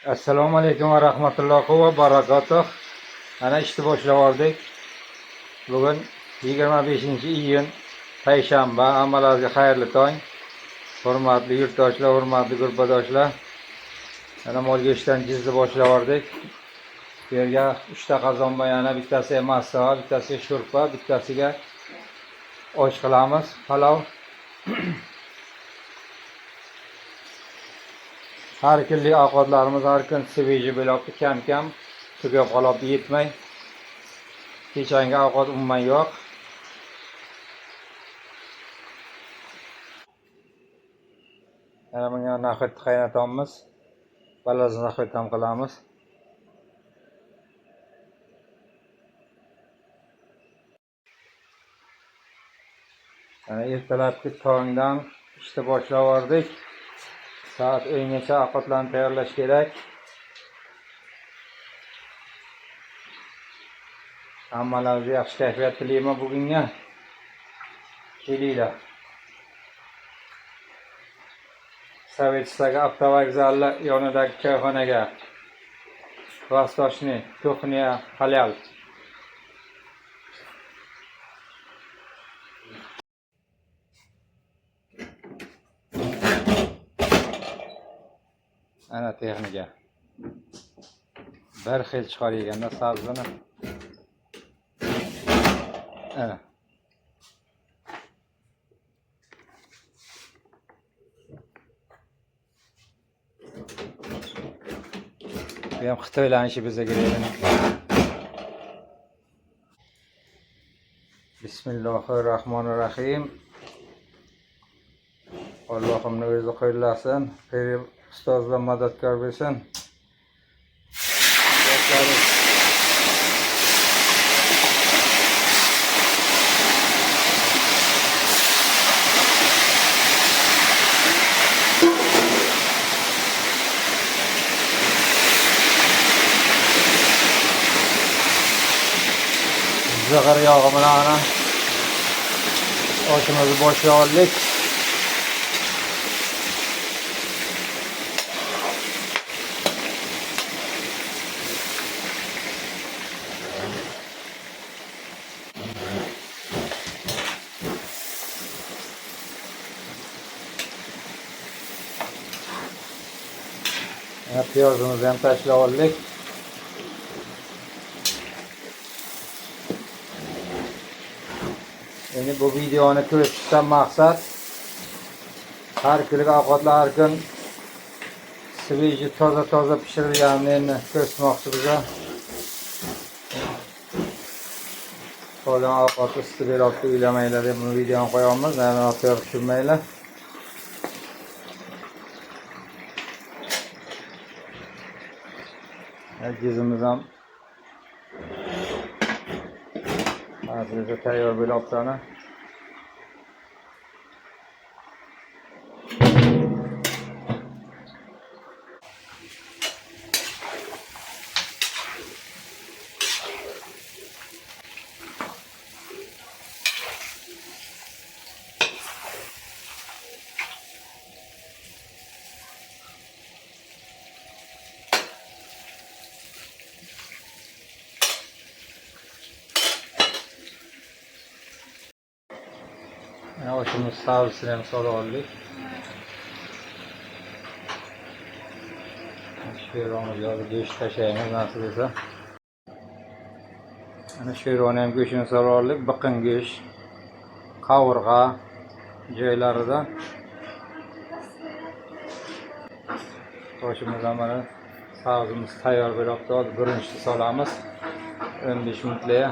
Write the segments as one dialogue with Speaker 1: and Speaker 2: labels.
Speaker 1: Assalomu alaykum va rahmatullohi va barakatuh. Ana ishni boshlab oldik. Bugun 25-iyun payshanba. Hammalarga xayrli tong. Hurmatli yurtdoshlar, hurmatli gurbdoshlar. Ana mol go'shtdan jizni boshlab oldik. Bu yerga 3 ta qozon bor, yana bittasiga massa, bittasiga sho'rpa, bittasiga osh qilamiz, palov. Har kunlik ovqatlarimiz har kun sveji bo'lib kam tugab qolib yetmay. Kechangi ovqat umuman yo'q. Mana bunga nahot qaynatamiz. Balaz nahot ham qilamiz. Ana ertalabki tongdan ishni boshlab oldik. Soat 10gacha ovqatlarni tayyorlash kerak. Hammalarga yaxshi kayfiyat tilayman bugunga. Kelinglar. Sovetskiy avtovokzali yonidagi choyxonaga. Vostochniy kuxnya halal. Ana texnika. Bir xil chiqarilganda sabzini. Ana. Bu ham Xitoylarning ishi bizga kerak. Bismillahirrohmanirrohim. Allohimni o'zi qo'llasin, pir ustozlar madadkor bo'lsin. Zig'ir yog'i bilan oshimizni boshlab oldik. Piyozimizni ham tashlab oldik. Endi bu videoni ko'rsatishdan maqsad har kunlik ovqatlar har kun sveji toza pishirilganini ko'rsatmoqchi biza. Qolgan ovqatni isitib beribdi, uylamanglar deb bu videoni qo'yamiz. Yana ortiq tushunmanglar. Jizimiz ham hozircha tayyor bo'libdi ana. Oshimiz savsini ham solib oldik. Sho'rvamizga go'sht tashlaymiz nasib etsa. Ana sho'rvani ham go'shtini solib oldik. Biqin go'sht, qovurg'a joylarida. Oshimiz ham mana savsimiz tayyor bo'libdi. Hozir birinchini solamiz. 15 minutga.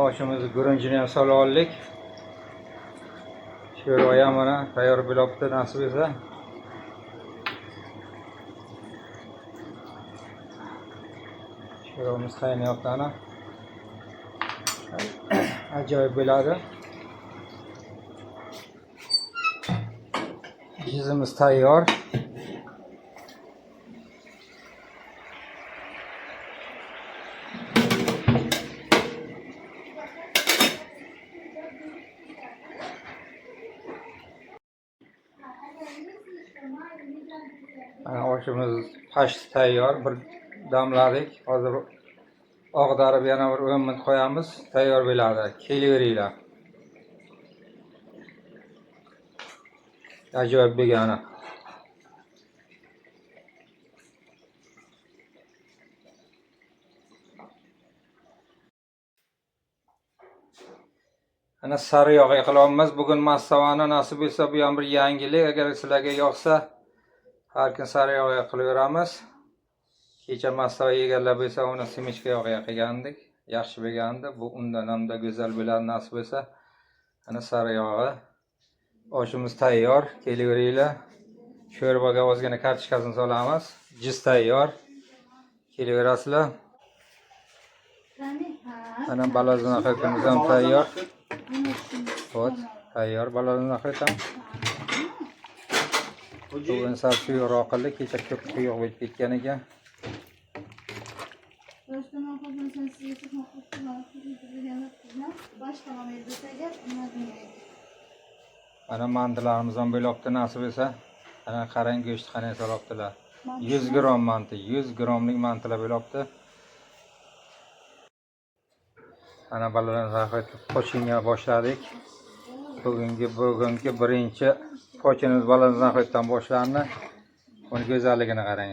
Speaker 1: Oshimizni gurinchini ham solib oldik. Sho'rva ham mana tayyor bo'libdi nasib etsa. Sho'rvamiz qaynayapti ana. Ajoyib bo'ladi. Jizimiz tayyor. Ana oshimiz pashti tayyor. Bir damladik. Hozir og'darib yana bir 10 minut qo'yamiz. Tayyor bo'ladi. Kelaveringlar. Ajoyib bo'lgani. Ana sari yog'ga qilyapmiz. Bugun massavani nasib etsa bu ham bir yangilik. Agar sizlarga yoqsa, har kun sari yog'ga qilaveramiz. Kecha massava yeganlar bo'lsa, uni simichka yog'ga qilgandik. Yaxshi bo'lgandi. Bu undan ham da go'zal bo'ladi nasib etsa. Ana sari yog'i. Oshimiz tayyor. Kelaveringlar. Sho'rvaga ozgina kartoshkasini solamiz. Jiz tayyor. Kelaverasizlar. Ana balazan axirimiz ham tayyor. Hop, tayyor balazan axir ham. Bugun sal suyuqroq qildi, kecha ko'p quyuq bo'lib ketgan ekan. Ana mantilarimiz ham bo'libdi nasib etsa. Ana qarang go'sht qanday solibdilar. 100 gram manti, 100 gramlik mantilar bo'libdi. Ana balalarimiz axir pochinga boshladik. Bugungi birinchi pochinimiz balalarimiz axirdan boshlandi. Uni go'zalligini qarang.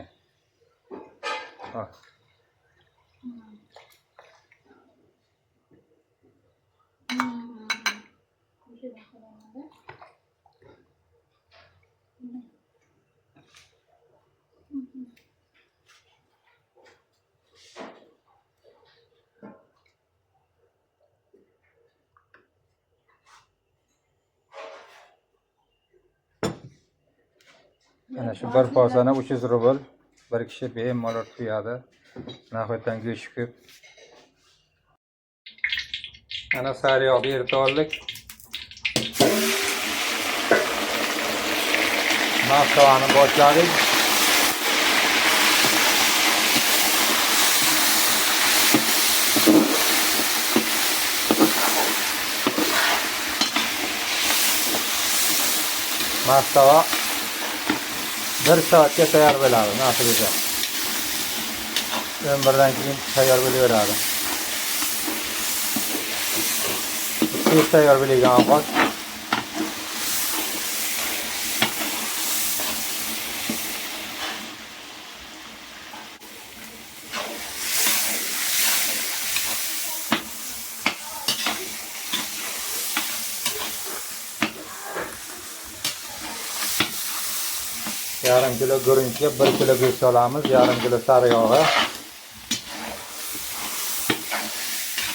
Speaker 1: Ana shu bir posani 300 rubl. Bir kishi bemalol tuyadi. Nahotdan go'sht ko'p. Ana sari yog'ni eritib oldik. Massavani boshladik. Massava 1 soatga tayyor bo'ladi, nasib etsa. 11dan keyin tayyor bo'laveradi. Tez tayyor bo'lgan ovqat. Yarım kilo guruchga 1 kilo go'sht solamiz, yarım kilo sari yog'i.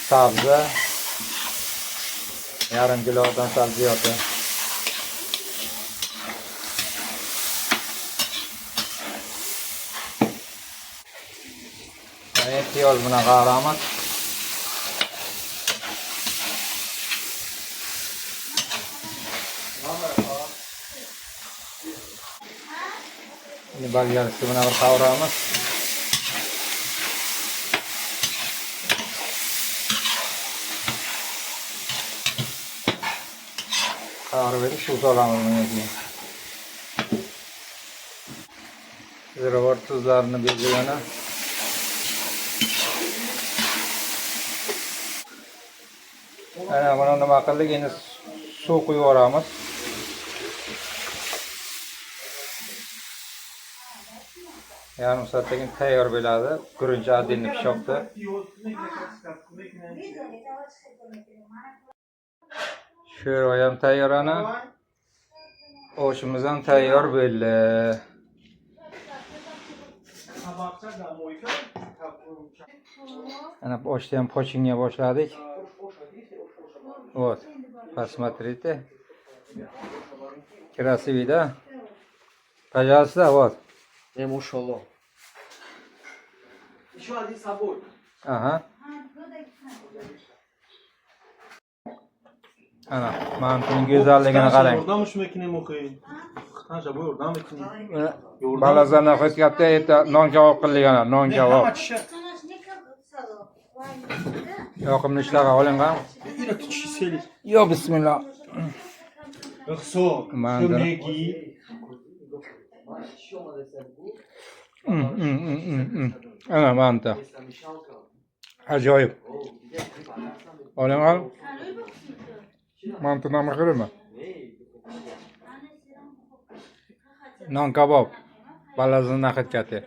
Speaker 1: Sabzi yarım kilodan sal ziyodi. Mana piyoz bilan qavuramiz. Ini bagian sebenarnya qavuramiz. Qavurib suv solamiz bunga. Ziravor tuzlarini bezagani. Ana buni nima qildik? Endi suv quyib yuboramiz. Yarım saatdan keyin tayyor bo'ladi. Guruch adinni pishibdi. Sho'rva ham tayyor ana. Oshimiz ham tayyor bo'ldi. Ana oshni ham pochinga boshladik. Вот. Посмотрите. Красиво, да? Пожалуйста, вот.
Speaker 2: Машаллах. Еще один собой.
Speaker 1: Ага. Ana, mantining go'zalligini qarang.
Speaker 2: Yordam shu makina o'qiy. Qancha bu yordam makina.
Speaker 1: Balazana qo'yapti, erta non kavob qilgan, non kavob. Yoqimli ishlarga olingan. Yo, bismillah.
Speaker 2: Iqso,
Speaker 1: Manzara.
Speaker 2: ko'magi.
Speaker 1: Ana manta. Ajoyib. Oling ol. Manta nima qilma? Non kabob. Balazan naqad kati.